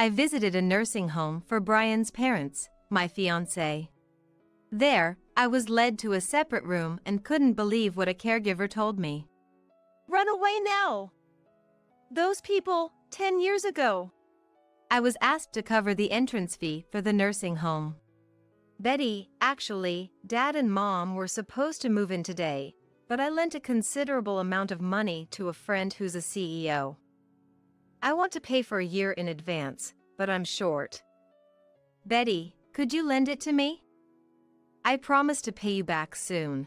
I visited a nursing home for Brian's parents, my fiancé. There, I was led to a separate room and couldn't believe what a caregiver told me. Run away now! Those people, 10 years ago. I was asked to cover the entrance fee for the nursing home. Betty, actually, Dad and Mom were supposed to move in today, but I lent a considerable amount of money to a friend who's a CEO. I want to pay for a year in advance, but I'm short. Betty, could you lend it to me? I promise to pay you back soon.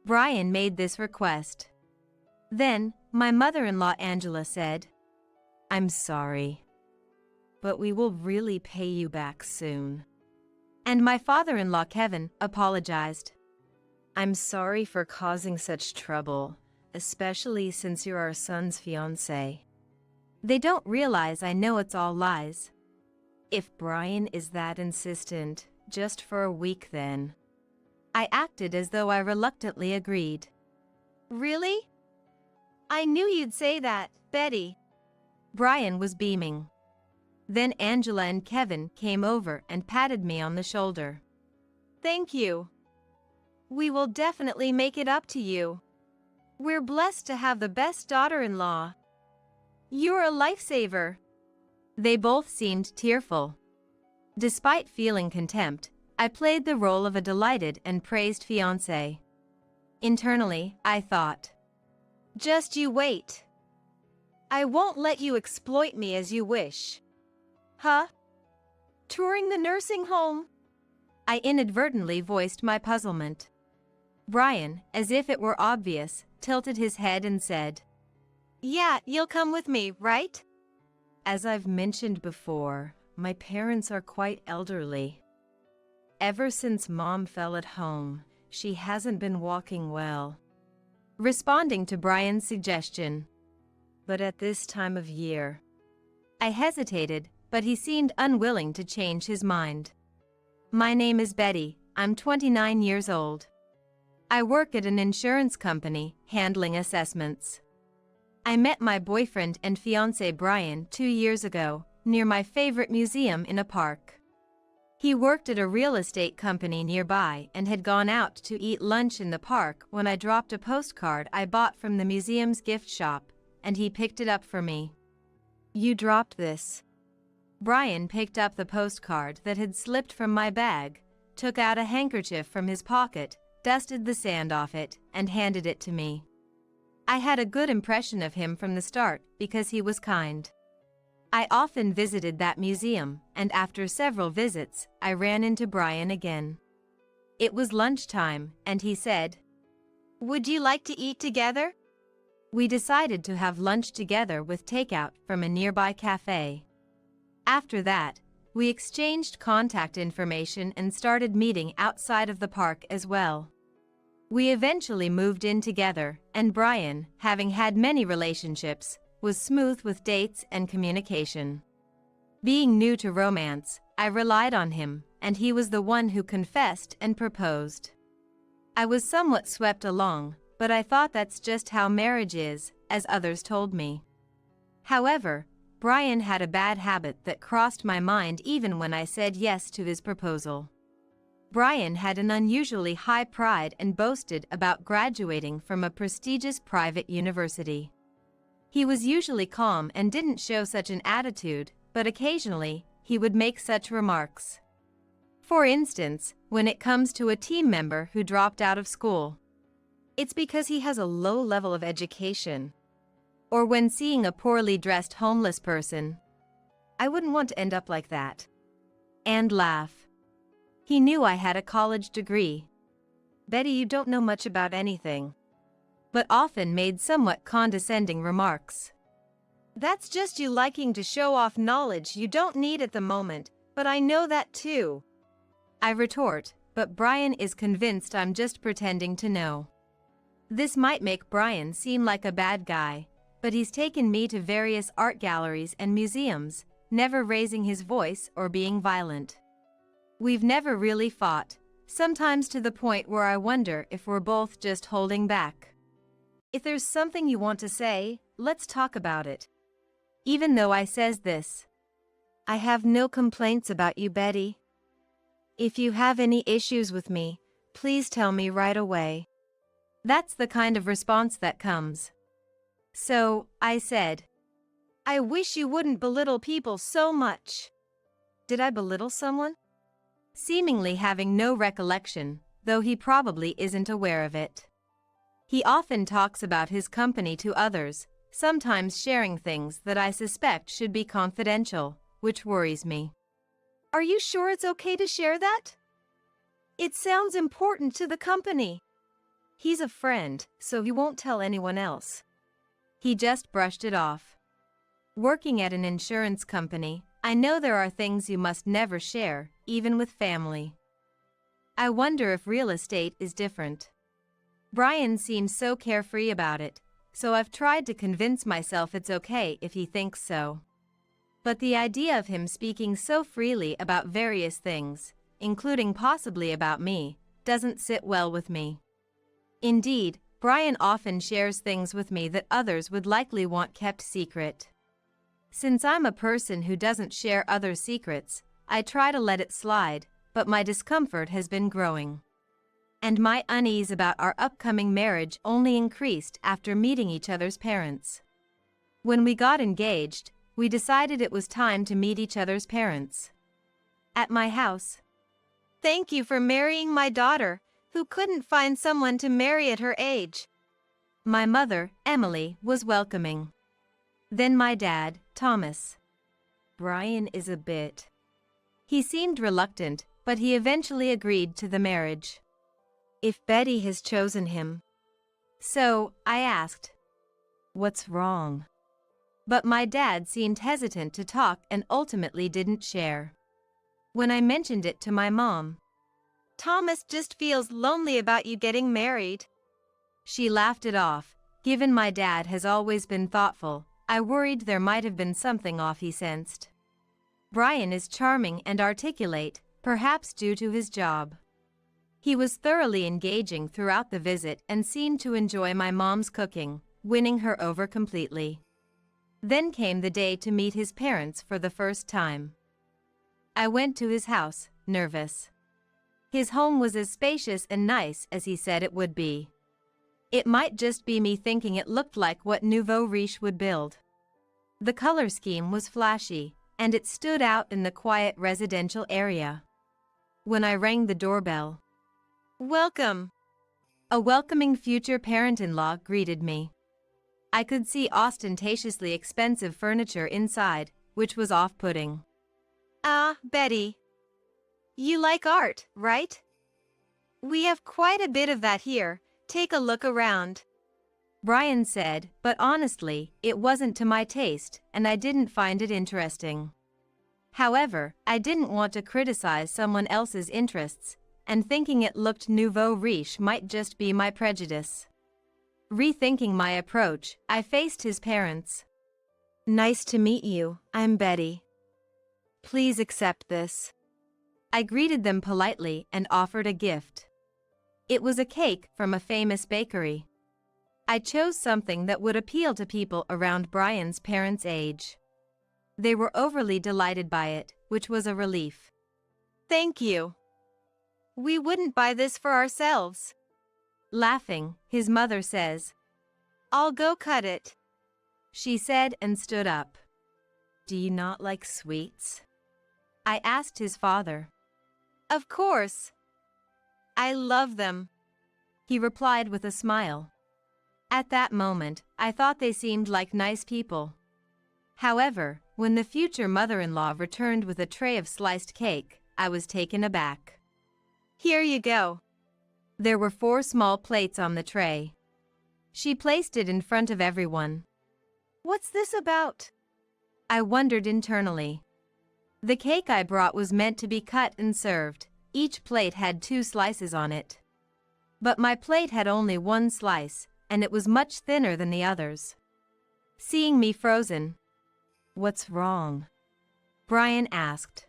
Brian made this request. Then, my mother-in-law Angela said, I'm sorry, but we will really pay you back soon. And my father-in-law Kevin apologized. I'm sorry for causing such trouble, especially since you're our son's fiancé. They don't realize I know it's all lies. If Brian is that insistent, just for a week then. I acted as though I reluctantly agreed. Really? I knew you'd say that, Betty. Brian was beaming. Then Angela and Kevin came over and patted me on the shoulder. Thank you. We will definitely make it up to you. We're blessed to have the best daughter-in-law. You're a lifesaver. They both seemed tearful. Despite feeling contempt, I played the role of a delighted and praised fiancé. Internally, I thought, just you wait. I won't let you exploit me as you wish. Huh? Touring the nursing home? I inadvertently voiced my puzzlement. Brian, as if it were obvious, tilted his head and said, Yeah, you'll come with me, right? As I've mentioned before, my parents are quite elderly. Ever since Mom fell at home, she hasn't been walking well. Responding to Brian's suggestion. But at this time of year. I hesitated, but he seemed unwilling to change his mind. My name is Betty, I'm 29 years old. I work at an insurance company, handling assessments. I met my boyfriend and fiancé Brian 2 years ago, near my favorite museum in a park. He worked at a real estate company nearby and had gone out to eat lunch in the park when I dropped a postcard I bought from the museum's gift shop, and he picked it up for me. You dropped this. Brian picked up the postcard that had slipped from my bag, took out a handkerchief from his pocket, dusted the sand off it, and handed it to me. I had a good impression of him from the start because he was kind. I often visited that museum, and after several visits, I ran into Brian again. It was lunchtime, and he said, Would you like to eat together? We decided to have lunch together with takeout from a nearby cafe. After that, we exchanged contact information and started meeting outside of the park as well. We eventually moved in together, and Brian, having had many relationships, was smooth with dates and communication. Being new to romance, I relied on him, and he was the one who confessed and proposed. I was somewhat swept along, but I thought that's just how marriage is, as others told me. However, Brian had a bad habit that crossed my mind even when I said yes to his proposal. Brian had an unusually high pride and boasted about graduating from a prestigious private university. He was usually calm and didn't show such an attitude, but occasionally, he would make such remarks. For instance, when it comes to a team member who dropped out of school. It's because he has a low level of education. Or when seeing a poorly dressed homeless person. I wouldn't want to end up like that. And laugh. He knew I had a college degree. Betty, you don't know much about anything. But often made somewhat condescending remarks. That's just you liking to show off knowledge you don't need at the moment, but I know that too. I retort, but Brian is convinced I'm just pretending to know. This might make Brian seem like a bad guy, but he's taken me to various art galleries and museums, never raising his voice or being violent. We've never really fought, sometimes to the point where I wonder if we're both just holding back. If there's something you want to say, let's talk about it. Even though I says this, I have no complaints about you, Betty. If you have any issues with me, please tell me right away. That's the kind of response that comes. So, I said, I wish you wouldn't belittle people so much. Did I belittle someone? Seemingly having no recollection, though he probably isn't aware of it. He often talks about his company to others, sometimes sharing things that I suspect should be confidential, which worries me. Are you sure it's okay to share that? It sounds important to the company. He's a friend, so he won't tell anyone else. He just brushed it off. Working at an insurance company, I know there are things you must never share, even with family. I wonder if real estate is different. Brian seems so carefree about it, so I've tried to convince myself it's okay if he thinks so. But the idea of him speaking so freely about various things, including possibly about me, doesn't sit well with me. Indeed, Brian often shares things with me that others would likely want kept secret. Since I'm a person who doesn't share other secrets, I try to let it slide, but my discomfort has been growing. And my unease about our upcoming marriage only increased after meeting each other's parents. When we got engaged, we decided it was time to meet each other's parents. At my house. Thank you for marrying my daughter, who couldn't find someone to marry at her age. My mother, Emily, was welcoming. Then my dad, Thomas. Brian is a bit. He seemed reluctant, but he eventually agreed to the marriage. If Betty has chosen him. So, I asked, what's wrong? But my dad seemed hesitant to talk and ultimately didn't share. When I mentioned it to my mom, Thomas just feels lonely about you getting married. She laughed it off. Given my dad has always been thoughtful, I worried there might have been something off he sensed. Brian is charming and articulate, perhaps due to his job. He was thoroughly engaging throughout the visit and seemed to enjoy my mom's cooking, winning her over completely. Then came the day to meet his parents for the first time. I went to his house, nervous. His home was as spacious and nice as he said it would be. It might just be me thinking it looked like what nouveau riche would build. The color scheme was flashy, and it stood out in the quiet residential area. When I rang the doorbell, "Welcome." A welcoming future parent-in-law greeted me. I could see ostentatiously expensive furniture inside, which was off-putting. Betty. You like art, right? We have quite a bit of that here. Take a look around. Brian said, but honestly, it wasn't to my taste, and I didn't find it interesting. However, I didn't want to criticize someone else's interests, and thinking it looked nouveau riche might just be my prejudice. Rethinking my approach, I faced his parents. Nice to meet you, I'm Betty. Please accept this. I greeted them politely and offered a gift. It was a cake from a famous bakery. I chose something that would appeal to people around Brian's parents' age. They were overly delighted by it, which was a relief. Thank you. We wouldn't buy this for ourselves. Laughing, his mother says, I'll go cut it. She said and stood up. Do you not like sweets? I asked his father. Of course. I love them. He replied with a smile. At that moment, I thought they seemed like nice people. However, when the future mother-in-law returned with a tray of sliced cake, I was taken aback. Here you go. There were 4 small plates on the tray. She placed it in front of everyone. What's this about? I wondered internally. The cake I brought was meant to be cut and served. Each plate had 2 slices on it. But my plate had only 1 slice, and it was much thinner than the others. Seeing me frozen, "What's wrong?" Brian asked.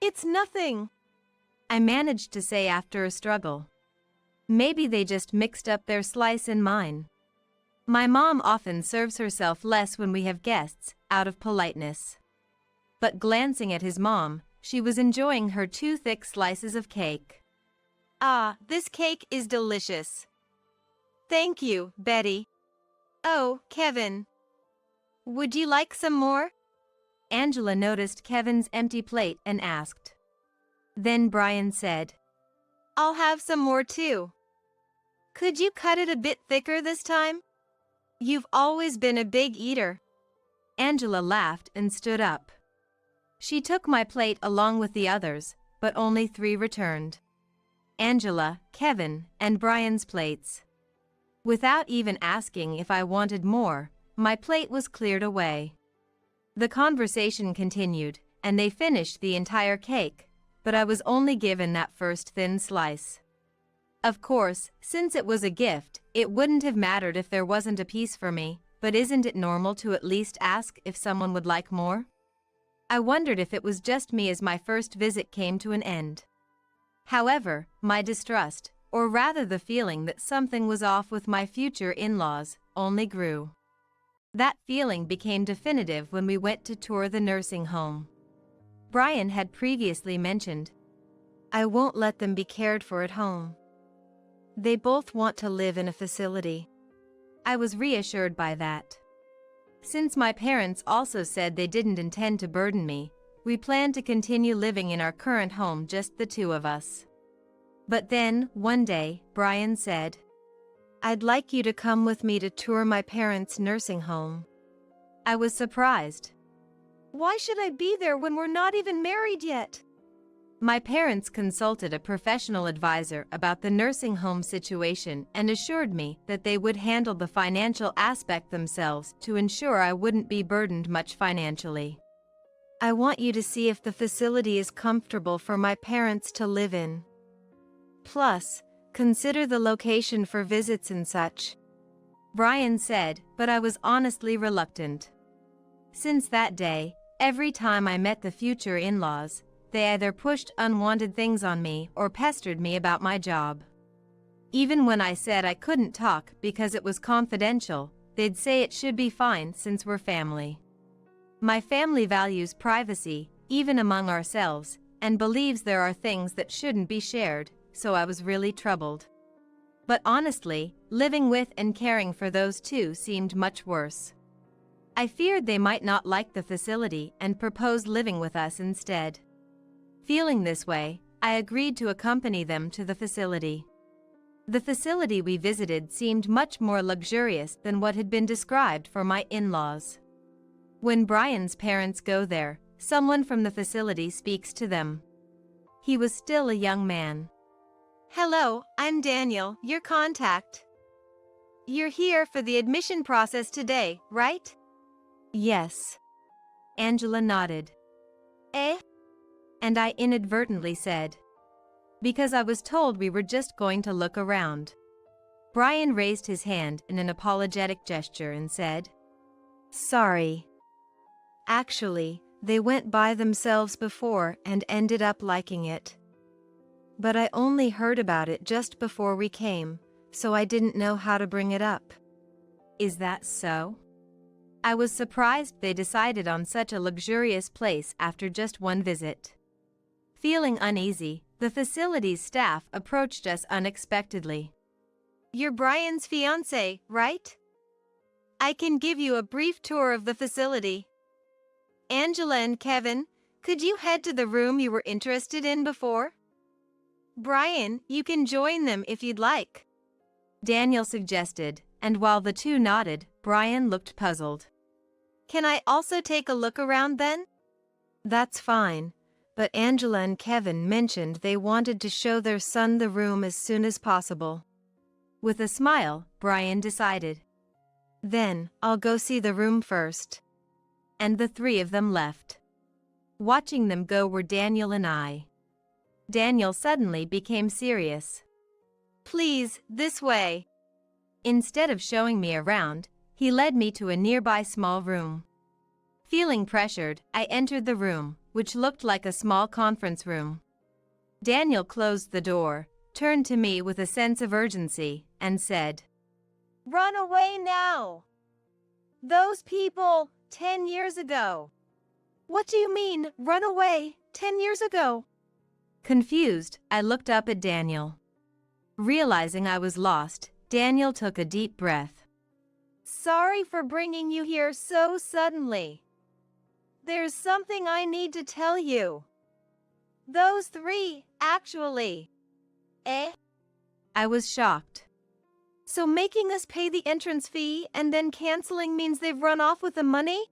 It's nothing. I managed to say after a struggle. Maybe they just mixed up their slice and mine. My mom often serves herself less when we have guests, out of politeness. but glancing at his mom, she was enjoying her 2 thick slices of cake. Ah, this cake is delicious. Thank you, Betty. Oh, Kevin. Would you like some more? Angela noticed Kevin's empty plate and asked. Then Brian said, I'll have some more too. Could you cut it a bit thicker this time? You've always been a big eater. Angela laughed and stood up. She took my plate along with the others, but only 3 returned. Angela, Kevin, and Brian's plates. Without even asking if I wanted more, my plate was cleared away. The conversation continued, and they finished the entire cake, but I was only given that first thin slice. Of course, since it was a gift, it wouldn't have mattered if there wasn't a piece for me, but isn't it normal to at least ask if someone would like more? I wondered if it was just me as my first visit came to an end. However, my distrust, or rather the feeling that something was off with my future in-laws, only grew. That feeling became definitive when we went to tour the nursing home. Brian had previously mentioned, I won't let them be cared for at home. They both want to live in a facility. I was reassured by that. Since my parents also said they didn't intend to burden me, we planned to continue living in our current home, just the 2 of us. But then, one day, Brian said, I'd like you to come with me to tour my parents' nursing home. I was surprised. Why should I be there when we're not even married yet? My parents consulted a professional advisor about the nursing home situation and assured me that they would handle the financial aspect themselves to ensure I wouldn't be burdened much financially. I want you to see if the facility is comfortable for my parents to live in. Plus, consider the location for visits and such. Brian said, but I was honestly reluctant. Since that day, every time I met the future in-laws, they either pushed unwanted things on me or pestered me about my job. Even when I said I couldn't talk because it was confidential, they'd say it should be fine since we're family. My family values privacy, even among ourselves, and believes there are things that shouldn't be shared, so I was really troubled. But honestly, living with and caring for those 2 seemed much worse. I feared they might not like the facility and proposed living with us instead. Feeling this way, I agreed to accompany them to the facility. The facility we visited seemed much more luxurious than what had been described for my in-laws. When Brian's parents go there, someone from the facility speaks to them. He was still a young man. Hello, I'm Daniel, your contact. You're here for the admission process today, right? Yes. Angela nodded. Eh? And I inadvertently said, because I was told we were just going to look around. Brian raised his hand in an apologetic gesture and said, Sorry. Actually, they went by themselves before and ended up liking it. But I only heard about it just before we came, so I didn't know how to bring it up. Is that so? I was surprised they decided on such a luxurious place after just one visit. Feeling uneasy, the facility's staff approached us unexpectedly. You're Brian's fiancé, right? I can give you a brief tour of the facility. Angela and Kevin, could you head to the room you were interested in before? Brian, you can join them if you'd like. Daniel suggested, and while the 2 nodded, Brian looked puzzled. Can I also take a look around then? That's fine. But Angela and Kevin mentioned they wanted to show their son the room as soon as possible. With a smile, Brian decided. Then, I'll go see the room first. And the 3 of them left. Watching them go were Daniel and I. Daniel suddenly became serious. Please, this way. Instead of showing me around, he led me to a nearby small room. Feeling pressured, I entered the room, which looked like a small conference room. Daniel closed the door, turned to me with a sense of urgency, and said, Run away now! Those people, 10 years ago. What do you mean, run away, 10 years ago? Confused, I looked up at Daniel. Realizing I was lost, Daniel took a deep breath. Sorry for bringing you here so suddenly. There's something I need to tell you. Those three, actually. Eh? I was shocked. So making us pay the entrance fee and then canceling means they've run off with the money?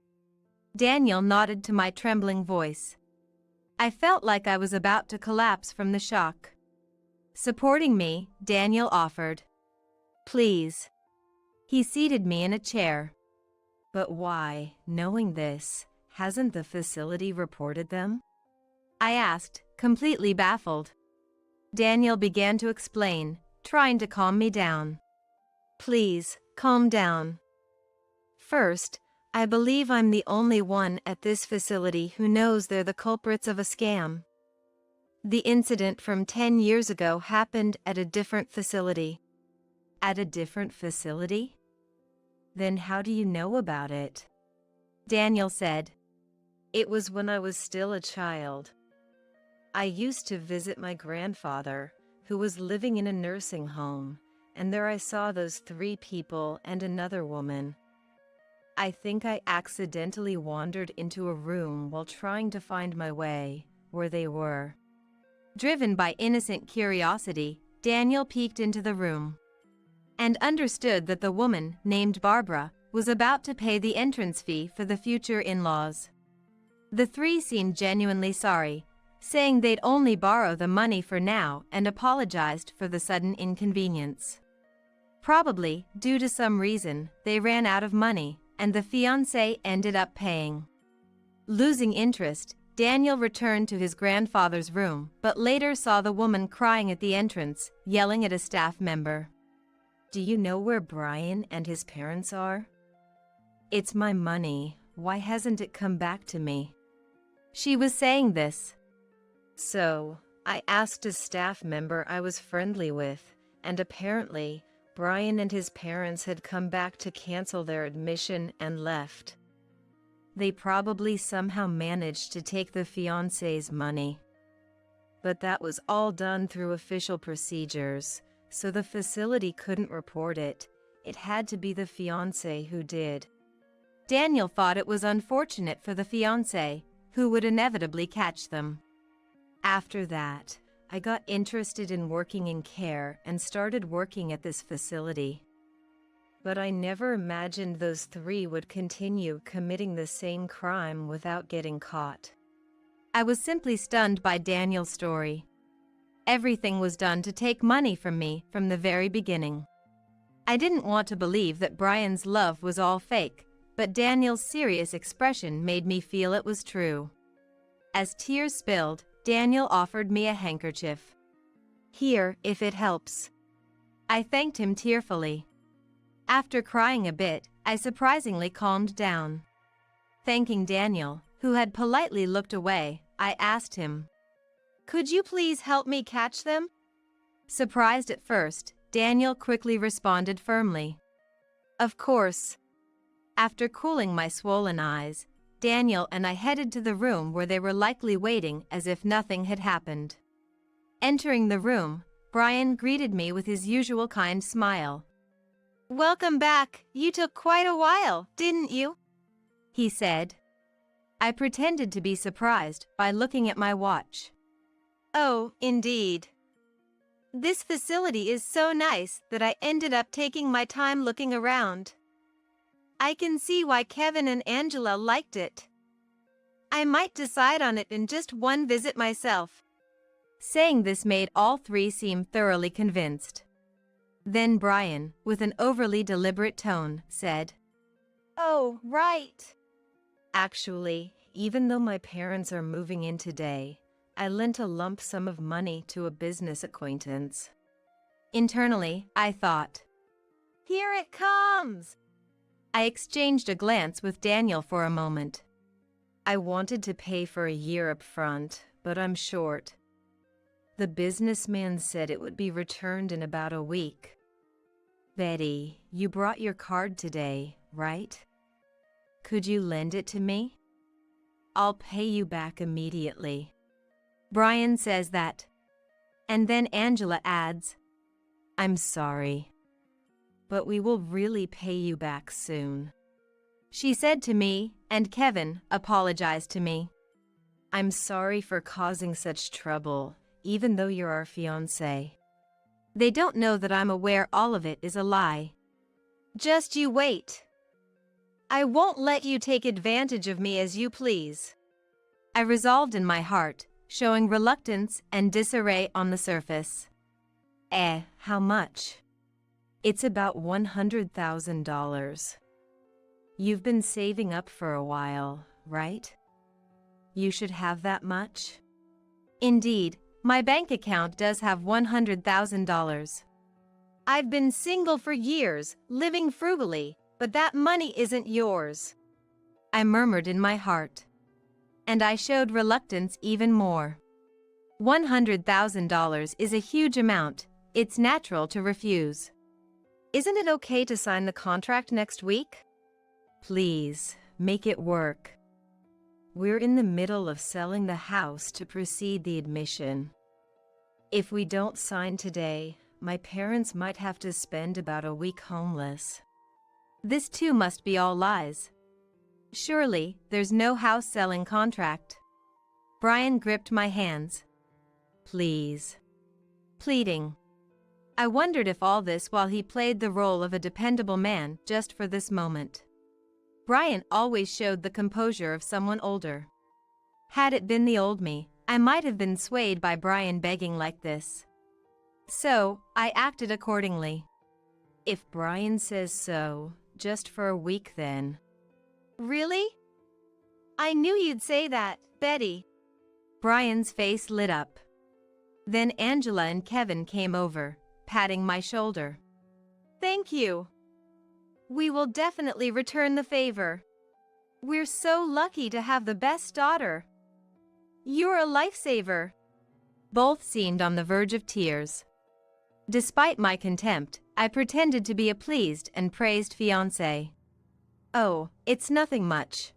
Daniel nodded to my trembling voice. I felt like I was about to collapse from the shock. Supporting me, Daniel offered. Please. He seated me in a chair. But why, knowing this, hasn't the facility reported them? I asked, completely baffled. Daniel began to explain, trying to calm me down. Please, calm down. First, I believe I'm the only one at this facility who knows they're the culprits of a scam. The incident from 10 years ago happened at a different facility. At a different facility? Then how do you know about it? Daniel said. It was when I was still a child. I used to visit my grandfather, who was living in a nursing home, and there I saw those three people and another woman. I think I accidentally wandered into a room while trying to find my way, where they were. Driven by innocent curiosity, Daniel peeked into the room and understood that the woman, named Barbara, was about to pay the entrance fee for the future in-laws. The three seemed genuinely sorry, saying they'd only borrow the money for now and apologized for the sudden inconvenience. Probably, due to some reason, they ran out of money, and the fiancé ended up paying. Losing interest, Daniel returned to his grandfather's room, but later saw the woman crying at the entrance, yelling at a staff member. Do you know where Brian and his parents are? It's my money. Why hasn't it come back to me? She was saying this. So, I asked a staff member I was friendly with, and apparently, Brian and his parents had come back to cancel their admission and left. They probably somehow managed to take the fiancé's money. But that was all done through official procedures, so the facility couldn't report it. It had to be the fiancé who did. Daniel thought it was unfortunate for the fiancé, who would inevitably catch them. After that, I got interested in working in care and started working at this facility. But I never imagined those three would continue committing the same crime without getting caught. I was simply stunned by Daniel's story. Everything was done to take money from me from the very beginning. I didn't want to believe that Brian's love was all fake, but Daniel's serious expression made me feel it was true. As tears spilled, Daniel offered me a handkerchief. Here, if it helps. I thanked him tearfully. After crying a bit, I surprisingly calmed down. Thanking Daniel, who had politely looked away, I asked him, Could you please help me catch them? Surprised at first, Daniel quickly responded firmly. Of course. After cooling my swollen eyes, Daniel and I headed to the room where they were likely waiting as if nothing had happened. Entering the room, Brian greeted me with his usual kind smile. Welcome back. You took quite a while, didn't you? He said. I pretended to be surprised by looking at my watch. Oh, indeed. This facility is so nice that I ended up taking my time looking around. I can see why Kevin and Angela liked it. I might decide on it in just one visit myself. Saying this made all three seem thoroughly convinced. Then Brian, with an overly deliberate tone, said, Oh, right. Actually, even though my parents are moving in today, I lent a lump sum of money to a business acquaintance. Internally, I thought, Here it comes. I exchanged a glance with Daniel for a moment. I wanted to pay for a year up front, but I'm short. The businessman said it would be returned in about a week. Betty, you brought your card today, right? Could you lend it to me? I'll pay you back immediately. Brian says that. And then Angela adds, I'm sorry, but we will really pay you back soon. She said to me, and Kevin apologized to me. I'm sorry for causing such trouble, even though you're our fiancé. They don't know that I'm aware all of it is a lie. Just you wait. I won't let you take advantage of me as you please. I resolved in my heart, showing reluctance and disarray on the surface. How much? It's about $100,000. You've been saving up for a while, right? You should have that much. Indeed, my bank account does have $100,000. I've been single for years, living frugally, but that money isn't yours. I murmured in my heart. And I showed reluctance even more. $100,000 is a huge amount. It's natural to refuse. Isn't it okay to sign the contract next week? Please, make it work. We're in the middle of selling the house to proceed the admission. If we don't sign today, my parents might have to spend about a week homeless. This too must be all lies. Surely, there's no house selling contract. Brian gripped my hands. Please. Pleading. I wondered if all this while he played the role of a dependable man just for this moment. Brian always showed the composure of someone older. Had it been the old me, I might have been swayed by Brian begging like this. So, I acted accordingly. If Brian says so, just for a week then. Really? I knew you'd say that, Betty. Brian's face lit up. Then Angela and Kevin came over, patting my shoulder. Thank you. We will definitely return the favor. We're so lucky to have the best daughter. You're a lifesaver. Both seemed on the verge of tears. Despite my contempt, I pretended to be a pleased and praised fiancé. Oh, it's nothing much.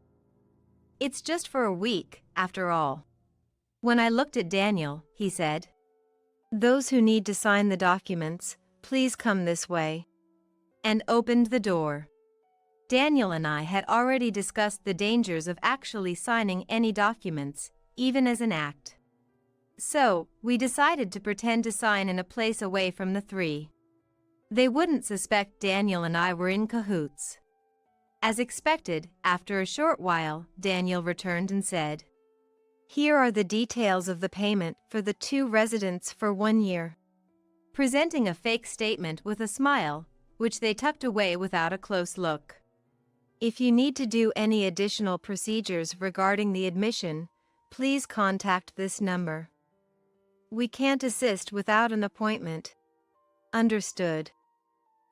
It's just for a week, after all. When I looked at Daniel, he said, Those who need to sign the documents, please come this way. And opened the door. Daniel and I had already discussed the dangers of actually signing any documents, even as an act. So, we decided to pretend to sign in a place away from the three. They wouldn't suspect Daniel and I were in cahoots. As expected, after a short while, Daniel returned and said, Here are the details of the payment for the 2 residents for 1 year. Presenting a fake statement with a smile, which they tucked away without a close look. If you need to do any additional procedures regarding the admission, please contact this number. We can't assist without an appointment. Understood.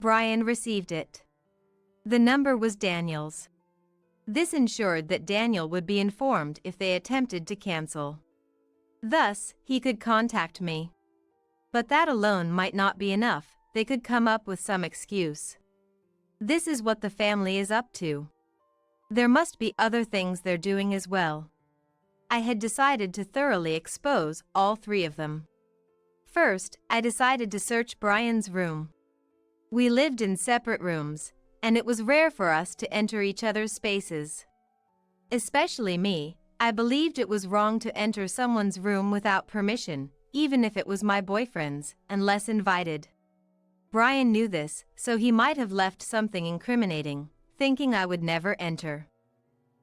Brian received it. The number was Daniel's. This ensured that Daniel would be informed if they attempted to cancel. Thus, he could contact me. But that alone might not be enough, they could come up with some excuse. This is what the family is up to. There must be other things they're doing as well. I had decided to thoroughly expose all 3 of them. First, I decided to search Brian's room. We lived in separate rooms, and it was rare for us to enter each other's spaces. Especially me, I believed it was wrong to enter someone's room without permission, even if it was my boyfriend's, unless invited. Brian knew this, so he might have left something incriminating, thinking I would never enter.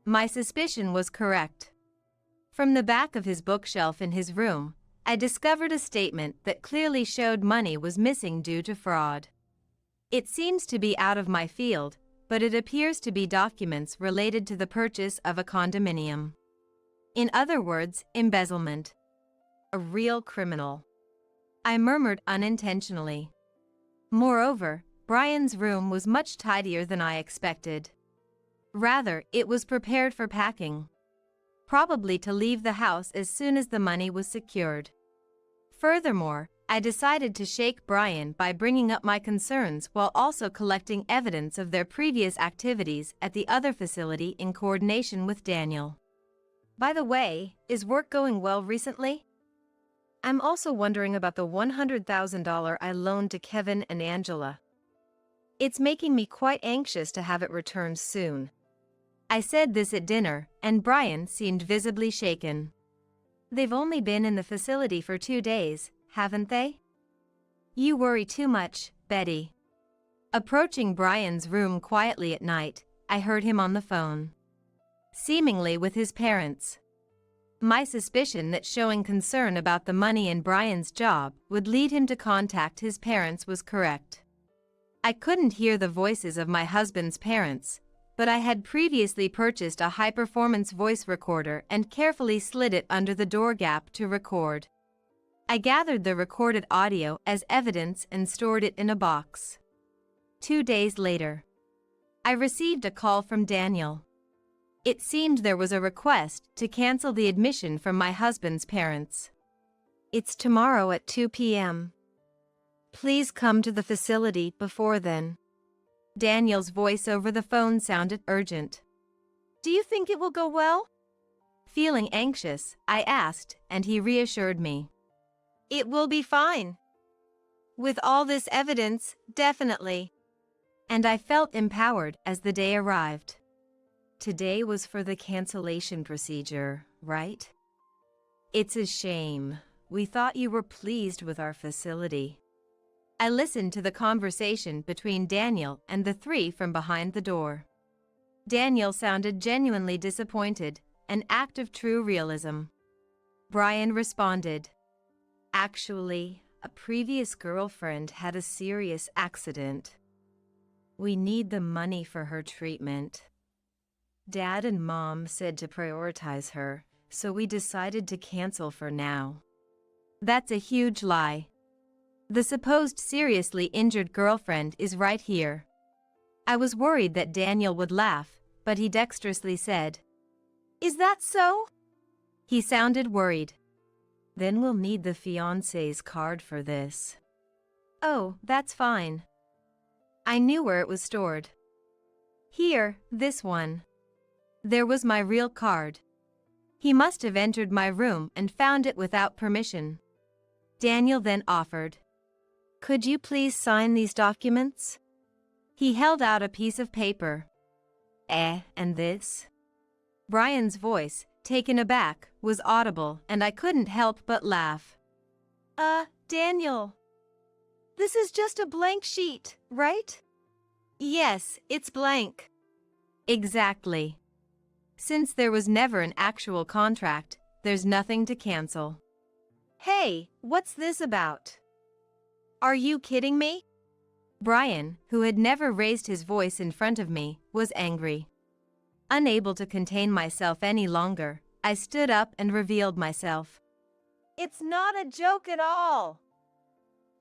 My suspicion was correct. From the back of his bookshelf in his room, I discovered a statement that clearly showed money was missing due to fraud. It seems to be out of my field, but it appears to be documents related to the purchase of a condominium. In other words, embezzlement. A real criminal. I murmured unintentionally. Moreover, Brian's room was much tidier than I expected. Rather, it was prepared for packing. Probably to leave the house as soon as the money was secured. Furthermore, I decided to shake Brian by bringing up my concerns while also collecting evidence of their previous activities at the other facility in coordination with Daniel. By the way, is work going well recently? I'm also wondering about the $100,000 I loaned to Kevin and Angela. It's making me quite anxious to have it returned soon. I said this at dinner, and Brian seemed visibly shaken. They've only been in the facility for 2 days, haven't they? You worry too much, Betty. Approaching Brian's room quietly at night, I heard him on the phone. Seemingly with his parents. My suspicion that showing concern about the money in Brian's job would lead him to contact his parents was correct. I couldn't hear the voices of my husband's parents, but I had previously purchased a high-performance voice recorder and carefully slid it under the door gap to record. I gathered the recorded audio as evidence and stored it in a box. 2 days later, I received a call from Daniel. It seemed there was a request to cancel the admission from my husband's parents. It's tomorrow at 2 p.m. Please come to the facility before then. Daniel's voice over the phone sounded urgent. Do you think it will go well? Feeling anxious, I asked, and he reassured me. It will be fine. With all this evidence, definitely. And I felt empowered as the day arrived. Today was for the cancellation procedure, right? It's a shame. We thought you were pleased with our facility. I listened to the conversation between Daniel and the three from behind the door. Daniel sounded genuinely disappointed, an act of true realism. Brian responded, Actually, a previous girlfriend had a serious accident. We need the money for her treatment. Dad and Mom said to prioritize her, so we decided to cancel for now. That's a huge lie. The supposed seriously injured girlfriend is right here. I was worried that Daniel would laugh, but he dexterously said, Is that so? He sounded worried. Then we'll need the fiancé's card for this. Oh, that's fine. I knew where it was stored. Here, this one. There was my real card. He must have entered my room and found it without permission. Daniel then offered, Could you please sign these documents? He held out a piece of paper. And this? Brian's voice, taken aback, was audible, and I couldn't help but laugh. Daniel. This is just a blank sheet, right? Yes, it's blank. Exactly. Since there was never an actual contract, there's nothing to cancel. Hey, what's this about? Are you kidding me? Brian, who had never raised his voice in front of me, was angry. Unable to contain myself any longer, I stood up and revealed myself. It's not a joke at all.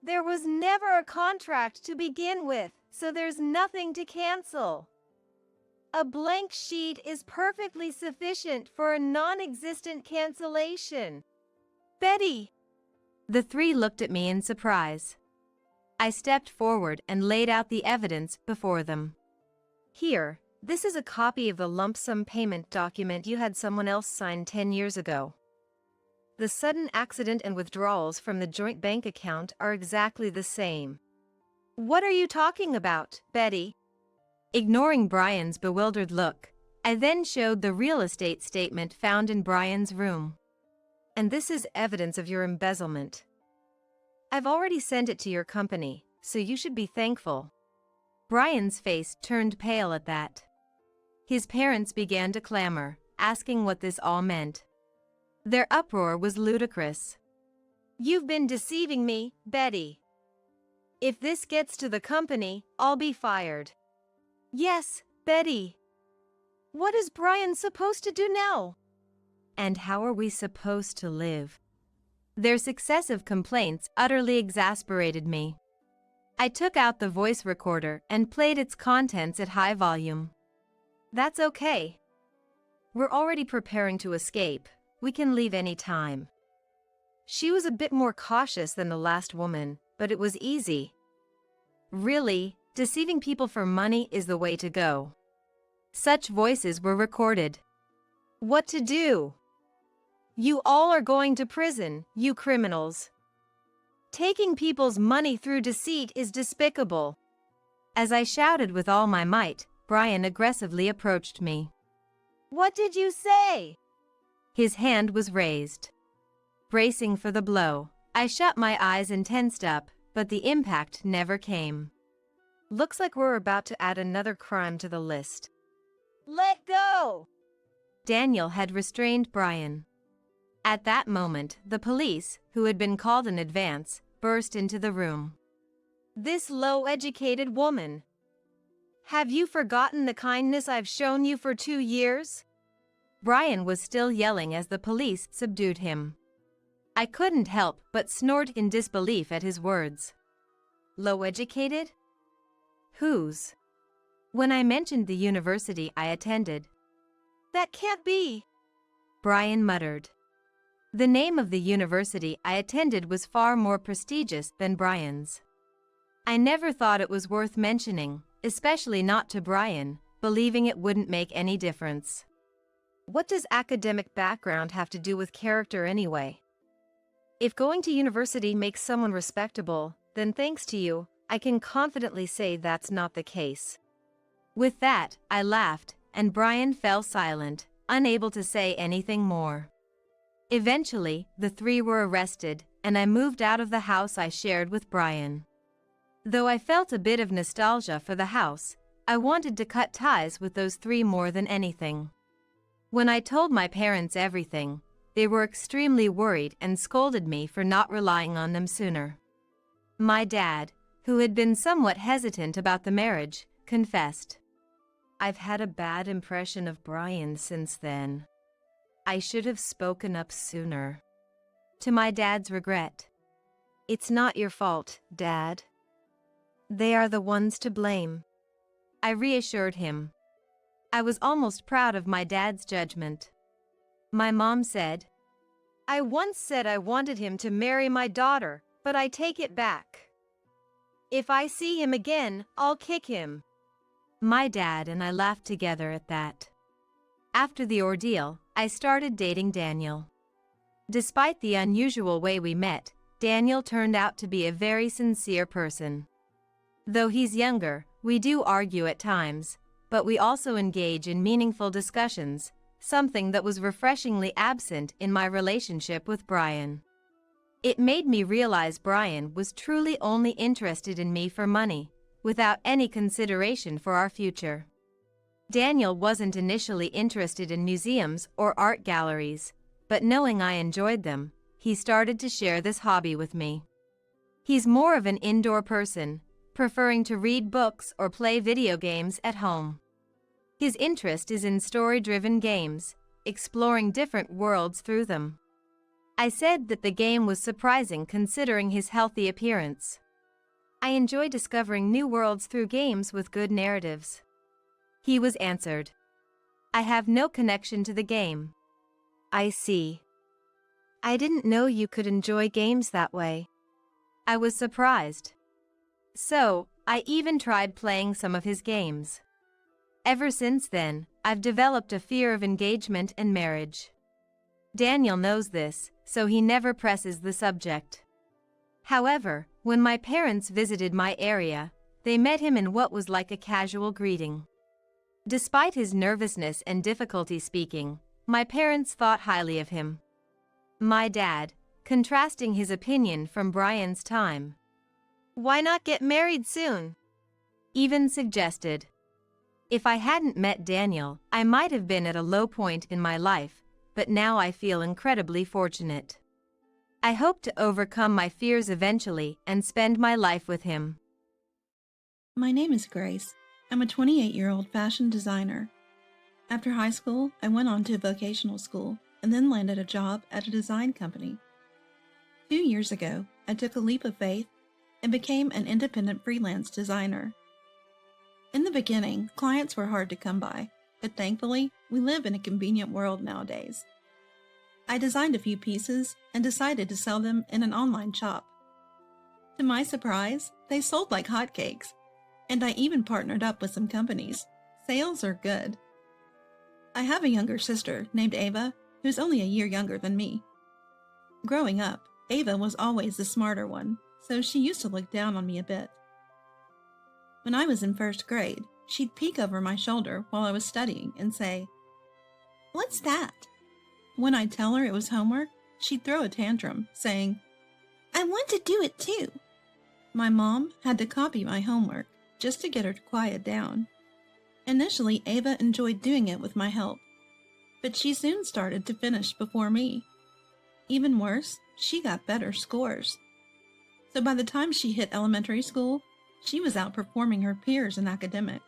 There was never a contract to begin with, so there's nothing to cancel. A blank sheet is perfectly sufficient for a non-existent cancellation. Betty! The three looked at me in surprise. I stepped forward and laid out the evidence before them. Here, this is a copy of the lump sum payment document you had someone else sign 10 years ago. The sudden accident and withdrawals from the joint bank account are exactly the same. What are you talking about, Betty? Ignoring Brian's bewildered look, I then showed the real estate statement found in Brian's room. And this is evidence of your embezzlement. I've already sent it to your company, so you should be thankful. Brian's face turned pale at that. His parents began to clamor, asking what this all meant. Their uproar was ludicrous. You've been deceiving me, Betty. If this gets to the company, I'll be fired. Yes, Betty. What is Brian supposed to do now? And how are we supposed to live? Their successive complaints utterly exasperated me. I took out the voice recorder and played its contents at high volume. That's okay. We're already preparing to escape. We can leave any time. She was a bit more cautious than the last woman, but it was easy. Really, deceiving people for money is the way to go. Such voices were recorded. What to do? You all are going to prison, you criminals. Taking people's money through deceit is despicable. As I shouted with all my might, Brian aggressively approached me. What did you say? His hand was raised. Bracing for the blow, I shut my eyes and tensed up, but the impact never came. Looks like we're about to add another crime to the list. Let go! Daniel had restrained Brian. At that moment, the police, who had been called in advance, burst into the room. This low-educated woman. Have you forgotten the kindness I've shown you for 2 years? Brian was still yelling as the police subdued him. I couldn't help but snort in disbelief at his words. Low-educated? Whose? When I mentioned the university I attended. That can't be, Brian muttered. The name of the university I attended was far more prestigious than Brian's. I never thought it was worth mentioning, especially not to Brian, believing it wouldn't make any difference. What does academic background have to do with character anyway? If going to university makes someone respectable, then thanks to you, I can confidently say that's not the case. With that, I laughed, and Brian fell silent, unable to say anything more. Eventually, the three were arrested, and I moved out of the house I shared with Brian. Though I felt a bit of nostalgia for the house, I wanted to cut ties with those three more than anything. When I told my parents everything, they were extremely worried and scolded me for not relying on them sooner. My dad, who had been somewhat hesitant about the marriage, confessed. I've had a bad impression of Brian since then. I should have spoken up sooner. To my dad's regret. It's not your fault, Dad. They are the ones to blame. I reassured him. I was almost proud of my dad's judgment. My mom said, I once said I wanted him to marry my daughter, but I take it back. If I see him again, I'll kick him. My dad and I laughed together at that. After the ordeal, I started dating Daniel. Despite the unusual way we met, Daniel turned out to be a very sincere person. Though he's younger, we do argue at times, but we also engage in meaningful discussions, something that was refreshingly absent in my relationship with Brian. It made me realize Brian was truly only interested in me for money, without any consideration for our future. Daniel wasn't initially interested in museums or art galleries, but knowing I enjoyed them, he started to share this hobby with me. He's more of an indoor person, preferring to read books or play video games at home. His interest is in story-driven games, exploring different worlds through them. I said that the game was surprising considering his healthy appearance. I enjoy discovering new worlds through games with good narratives. He was answered. I have no connection to the game. I see. I didn't know you could enjoy games that way. I was surprised. So, I even tried playing some of his games. Ever since then, I've developed a fear of engagement and marriage. Daniel knows this, so he never presses the subject. However, when my parents visited my area, they met him in what was like a casual greeting. Despite his nervousness and difficulty speaking, my parents thought highly of him. My dad, contrasting his opinion from Brian's time, why not get married soon? Even suggested. If I hadn't met Daniel, I might have been at a low point in my life, but now I feel incredibly fortunate. I hope to overcome my fears eventually and spend my life with him. My name is Grace. I'm a 28-year-old fashion designer. After high school, I went on to vocational school and then landed a job at a design company. 2 years ago, I took a leap of faith and became an independent freelance designer. In the beginning, clients were hard to come by, but thankfully, we live in a convenient world nowadays. I designed a few pieces and decided to sell them in an online shop. To my surprise, they sold like hotcakes, and I even partnered up with some companies. Sales are good. I have a younger sister named Ava who's only a year younger than me. Growing up, Ava was always the smarter one, so she used to look down on me a bit. When I was in first grade, she'd peek over my shoulder while I was studying and say, "What's that?" When I'd tell her it was homework, she'd throw a tantrum, saying, "I want to do it too." My mom had to copy my homework just to get her to quiet down. Initially, Ava enjoyed doing it with my help, but she soon started to finish before me. Even worse, she got better scores. So by the time she hit elementary school, she was outperforming her peers in academics.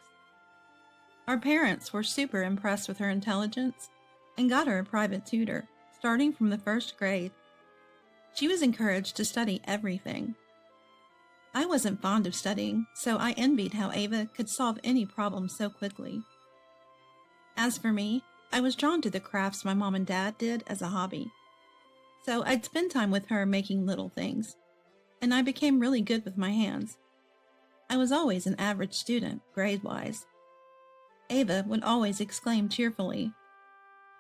Our parents were super impressed with her intelligence and got her a private tutor, starting from the first grade. She was encouraged to study everything. I wasn't fond of studying, so I envied how Ava could solve any problem so quickly. As for me, I was drawn to the crafts my mom and dad did as a hobby. So I'd spend time with her making little things, and I became really good with my hands. I was always an average student, grade-wise. Ava would always exclaim cheerfully,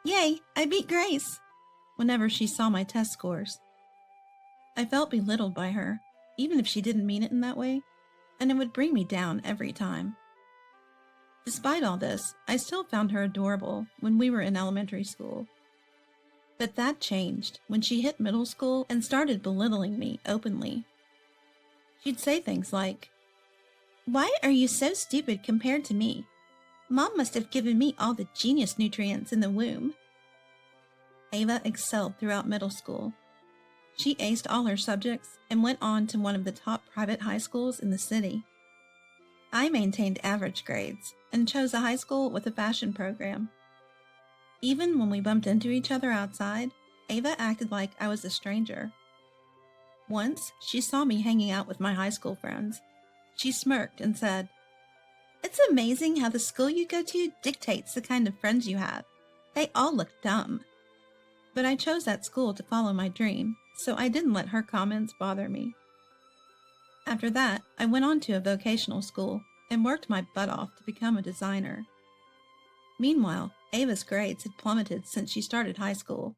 "Yay, I beat Grace!" whenever she saw my test scores. I felt belittled by her, even if she didn't mean it in that way, and it would bring me down every time. Despite all this, I still found her adorable when we were in elementary school. But that changed when she hit middle school and started belittling me openly. She'd say things like, "Why are you so stupid compared to me? Mom must have given me all the genius nutrients in the womb." Ava excelled throughout middle school. She aced all her subjects and went on to one of the top private high schools in the city. I maintained average grades and chose a high school with a fashion program. Even when we bumped into each other outside, Ava acted like I was a stranger. Once, she saw me hanging out with my high school friends. She smirked and said, "It's amazing how the school you go to dictates the kind of friends you have. They all look dumb." But I chose that school to follow my dream, so I didn't let her comments bother me. After that, I went on to a vocational school and worked my butt off to become a designer. Meanwhile, Ava's grades had plummeted since she started high school.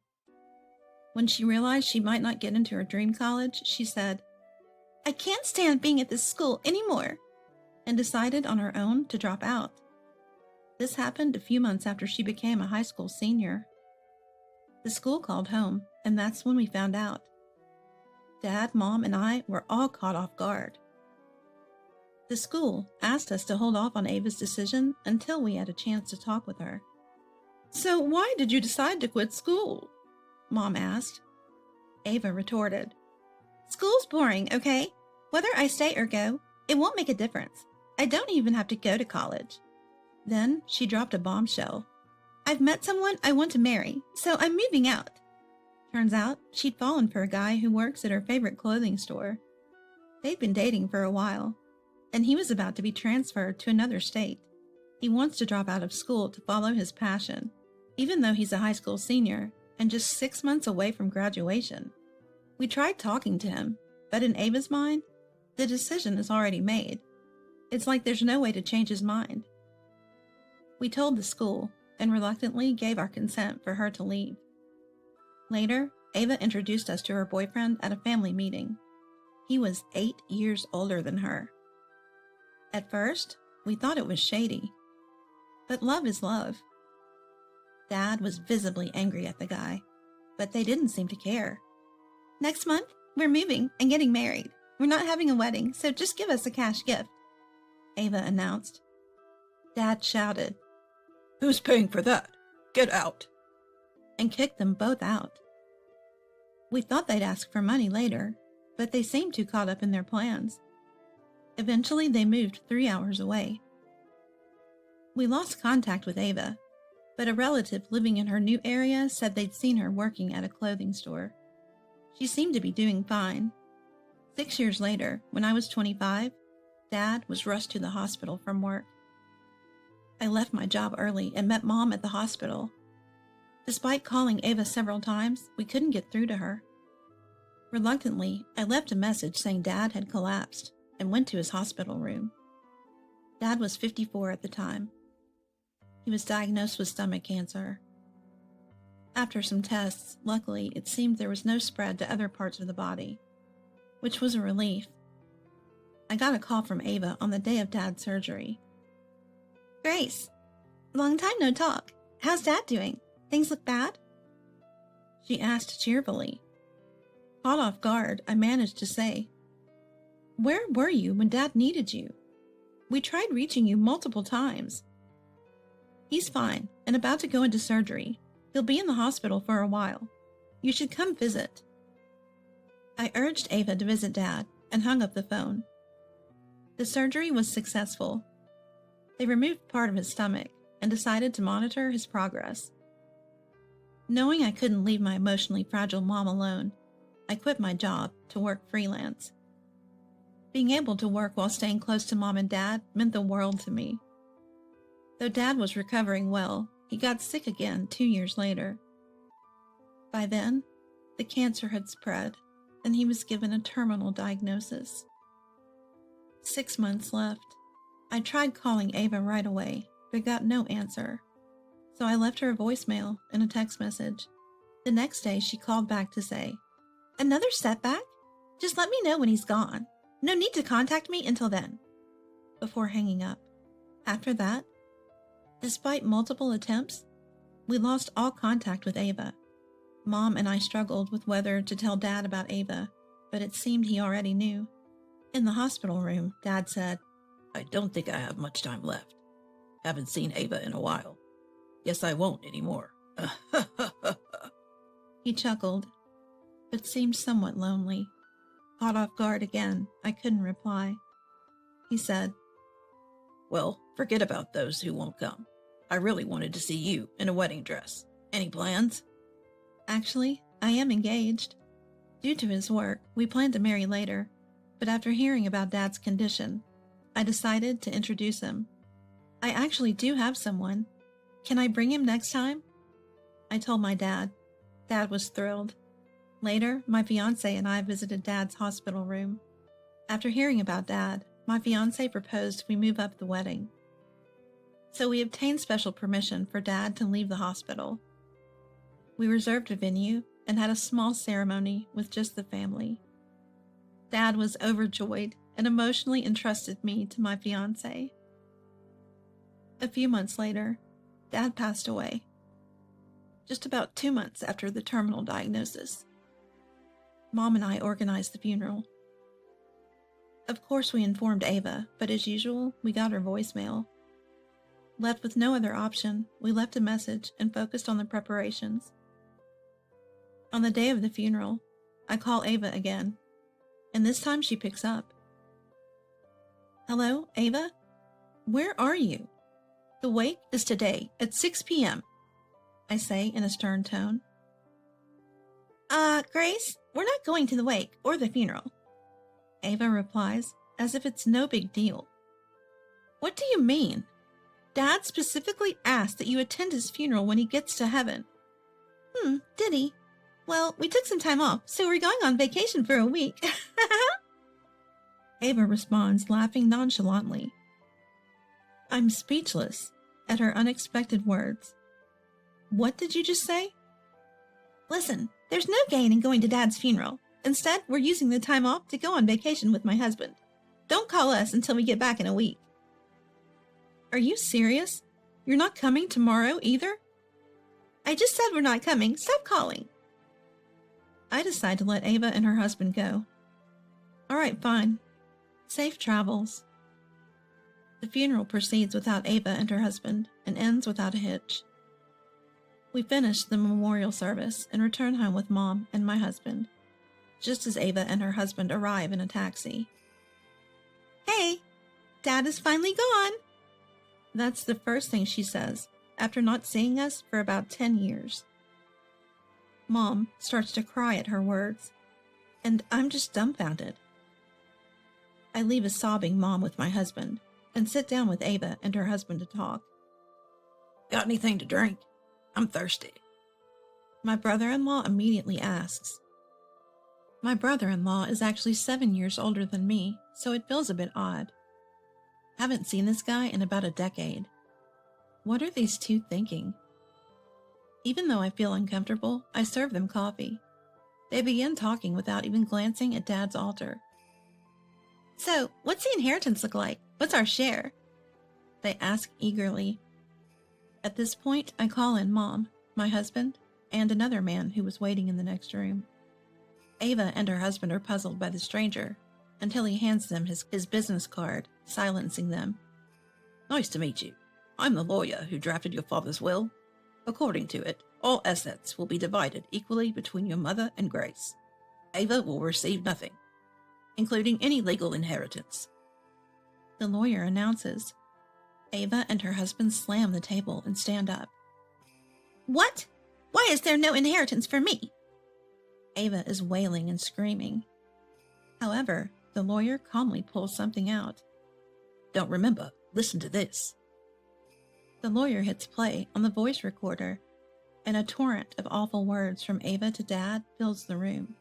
When she realized she might not get into her dream college, she said, "I can't stand being at this school anymore," and decided on her own to drop out. This happened a few months after she became a high school senior. The school called home, and that's when we found out. Dad, Mom, and I were all caught off guard. The school asked us to hold off on Ava's decision until we had a chance to talk with her. "So why did you decide to quit school?" Mom asked. Ava retorted, "School's boring, okay? Whether I stay or go, it won't make a difference. I don't even have to go to college." Then she dropped a bombshell. "I've met someone I want to marry, so I'm moving out." Turns out she'd fallen for a guy who works at her favorite clothing store. They'd been dating for a while, and he was about to be transferred to another state. He wants to drop out of school to follow his passion, even though he's a high school senior and just 6 months away from graduation. We tried talking to him, but in Ava's mind, the decision is already made. It's like there's no way to change his mind. We told the school and reluctantly gave our consent for her to leave. Later, Ava introduced us to her boyfriend at a family meeting. He was 8 years older than her. At first, we thought it was shady. But love is love. Dad was visibly angry at the guy, but they didn't seem to care. "Next month, we're moving and getting married. We're not having a wedding, so just give us a cash gift," Ava announced. Dad shouted, "Who's paying for that? Get out!" and kicked them both out. We thought they'd ask for money later, but they seemed too caught up in their plans. Eventually, they moved 3 hours away. We lost contact with Ava, but a relative living in her new area said they'd seen her working at a clothing store. She seemed to be doing fine. 6 years later, when I was 25, Dad was rushed to the hospital from work. I left my job early and met Mom at the hospital. Despite calling Ava several times, we couldn't get through to her. Reluctantly, I left a message saying Dad had collapsed and went to his hospital room. Dad was 54 at the time. He was diagnosed with stomach cancer. After some tests, luckily, it seemed there was no spread to other parts of the body, which was a relief. I got a call from Ava on the day of Dad's surgery. Grace, long time no talk. How's Dad doing? Things look bad? She asked cheerfully. Caught off guard, I managed to say, Where were you when Dad needed you? We tried reaching you multiple times. He's fine and about to go into surgery. He'll be in the hospital for a while. You should come visit. I urged Ava to visit Dad and hung up the phone. The surgery was successful. They removed part of his stomach and decided to monitor his progress. Knowing I couldn't leave my emotionally fragile mom alone, I quit my job to work freelance. Being able to work while staying close to Mom and Dad meant the world to me. Though Dad was recovering well, he got sick again 2 years later. By then, the cancer had spread, and he was given a terminal diagnosis. 6 months left. I tried calling Ava right away, but got no answer. So I left her a voicemail and a text message. The next day, she called back to say, Another setback? Just let me know when he's gone. No need to contact me until then. Before hanging up. After that, despite multiple attempts, we lost all contact with Ava. Mom and I struggled with whether to tell Dad about Ava, but it seemed he already knew. In the hospital room, Dad said, I don't think I have much time left. Haven't seen Ava in a while. Guess I won't anymore. He chuckled, but seemed somewhat lonely. Caught off guard again, I couldn't reply. He said, Well, forget about those who won't come. I really wanted to see you in a wedding dress. Any plans? Actually, I am engaged. Due to his work, we plan to marry later, but after hearing about Dad's condition, I decided to introduce him. I actually do have someone. Can I bring him next time? I told my dad. Dad was thrilled. Later, my fiancé and I visited Dad's hospital room. After hearing about Dad, my fiancé proposed we move up the wedding. So we obtained special permission for Dad to leave the hospital. We reserved a venue and had a small ceremony with just the family. Dad was overjoyed and emotionally entrusted me to my fiancé. A few months later, Dad passed away. Just about 2 months after the terminal diagnosis. Mom and I organized the funeral. Of course, we informed Ava, but as usual, we got her voicemail. Left with no other option, we left a message and focused on the preparations. On the day of the funeral, I call Ava again, and this time she picks up. Hello, Ava? Where are you? The wake is today at 6 p.m., I say in a stern tone. Grace, we're not going to the wake or the funeral, Ava replies, as if it's no big deal. What do you mean? Dad specifically asked that you attend his funeral when he gets to heaven. Did he? Well, we took some time off, so we're going on vacation for a week. Ava responds, laughing nonchalantly. I'm speechless at her unexpected words. What did you just say? Listen, there's no gain in going to Dad's funeral. Instead, we're using the time off to go on vacation with my husband. Don't call us until we get back in a week. Are you serious? You're not coming tomorrow either? I just said we're not coming. Stop calling. I decide to let Ava and her husband go. All right, fine. Safe travels. The funeral proceeds without Ava and her husband and ends without a hitch. We finish the memorial service and return home with Mom and my husband, just as Ava and her husband arrive in a taxi. Hey, Dad is finally gone. That's the first thing she says after not seeing us for about 10 years. Mom starts to cry at her words, and I'm just dumbfounded. I leave a sobbing Mom with my husband and sit down with Ava and her husband to talk. Got anything to drink? I'm thirsty. My brother-in-law immediately asks. My brother-in-law is actually 7 years older than me, so it feels a bit odd. Haven't seen this guy in about a decade. What are these two thinking? Even though I feel uncomfortable, I serve them coffee. They begin talking without even glancing at Dad's altar. So, what's the inheritance look like? What's our share? They ask eagerly. At this point, I call in Mom, my husband, and another man who was waiting in the next room. Ava and her husband are puzzled by the stranger until he hands them his business card, silencing them. Nice to meet you. I'm the lawyer who drafted your father's will. According to it, all assets will be divided equally between your mother and Grace. Ava will receive nothing, including any legal inheritance. The lawyer announces. Ava and her husband slam the table and stand up. What? Why is there no inheritance for me? Ava is wailing and screaming. However, the lawyer calmly pulls something out. Don't remember. Listen to this. The lawyer hits play on the voice recorder, and a torrent of awful words from Ava to Dad fills the room.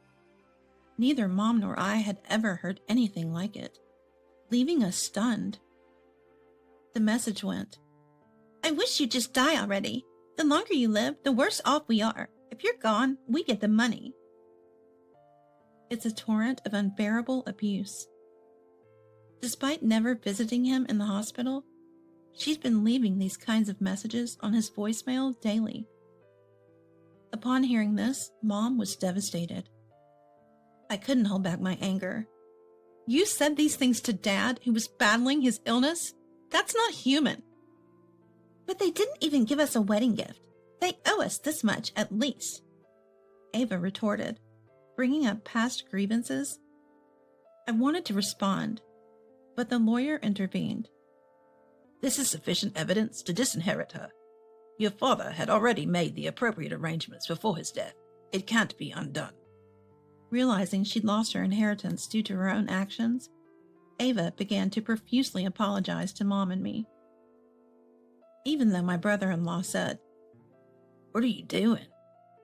Neither Mom nor I had ever heard anything like it, leaving us stunned. The message went, I wish you'd just die already. The longer you live, the worse off we are. If you're gone, we get the money. It's a torrent of unbearable abuse. Despite never visiting him in the hospital, she's been leaving these kinds of messages on his voicemail daily. Upon hearing this, Mom was devastated. I couldn't hold back my anger. You said these things to Dad, who was battling his illness? That's not human. But they didn't even give us a wedding gift. They owe us this much at least. Ava retorted, bringing up past grievances. I wanted to respond, but the lawyer intervened. This is sufficient evidence to disinherit her. Your father had already made the appropriate arrangements before his death. It can't be undone. Realizing she'd lost her inheritance due to her own actions, Ava began to profusely apologize to Mom and me. Even though my brother-in-law said, What are you doing?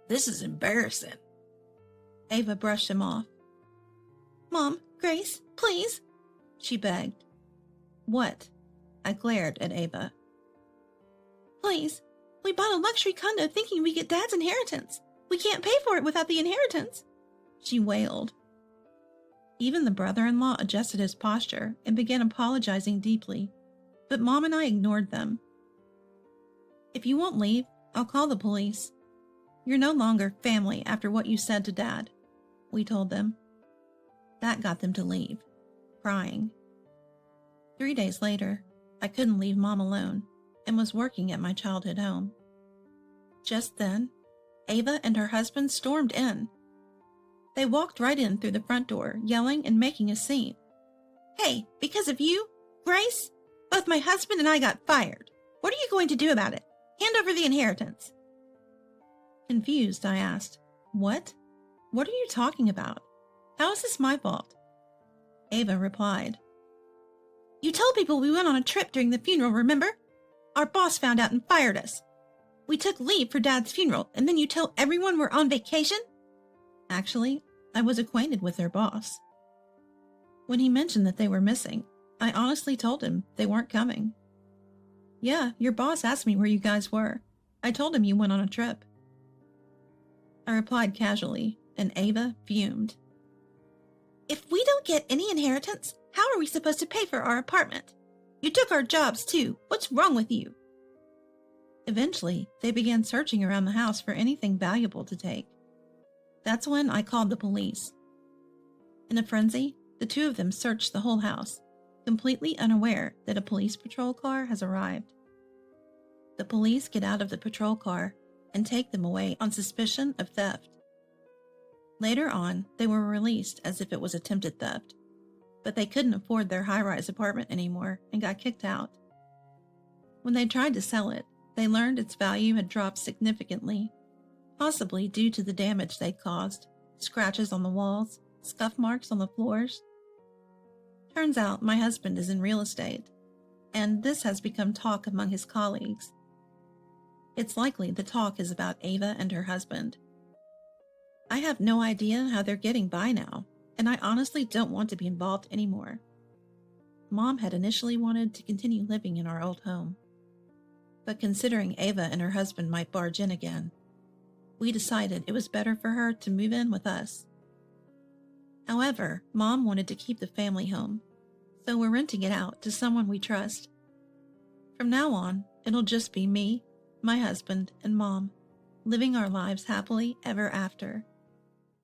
This is embarrassing. Ava brushed him off. Mom, Grace, please, she begged. What? I glared at Ava. Please, we bought a luxury condo thinking we get Dad's inheritance. We can't pay for it without the inheritance, she wailed. Even the brother-in-law adjusted his posture and began apologizing deeply, but Mom and I ignored them. If you won't leave, I'll call the police. You're no longer family after what you said to Dad, we told them. That got them to leave, crying. 3 days later, I couldn't leave Mom alone and was working at my childhood home. Just then, Ava and her husband stormed in. They walked right in through the front door, yelling and making a scene. Hey, because of you, Grace, both my husband and I got fired. What are you going to do about it? Hand over the inheritance. Confused, I asked, What? What are you talking about? How is this my fault? Ava replied, You told people we went on a trip during the funeral, remember? Our boss found out and fired us. We took leave for Dad's funeral, and then you tell everyone we're on vacation? Actually, I was acquainted with their boss. When he mentioned that they were missing, I honestly told him they weren't coming. Yeah, your boss asked me where you guys were. I told him you went on a trip. I replied casually, and Ava fumed. If we don't get any inheritance, how are we supposed to pay for our apartment? You took our jobs too. What's wrong with you? Eventually, they began searching around the house for anything valuable to take. That's when I called the police. In a frenzy, the two of them searched the whole house, completely unaware that a police patrol car has arrived. The police get out of the patrol car and take them away on suspicion of theft. Later on, they were released as if it was attempted theft, but they couldn't afford their high-rise apartment anymore and got kicked out. When they tried to sell it, they learned its value had dropped significantly, possibly due to the damage they'd caused, scratches on the walls, scuff marks on the floors. Turns out my husband is in real estate, and this has become talk among his colleagues. It's likely the talk is about Ava and her husband. I have no idea how they're getting by now, and I honestly don't want to be involved anymore. Mom had initially wanted to continue living in our old home, but considering Ava and her husband might barge in again, we decided it was better for her to move in with us. However, Mom wanted to keep the family home, so we're renting it out to someone we trust. From now on, it'll just be me, my husband, and Mom, living our lives happily ever after.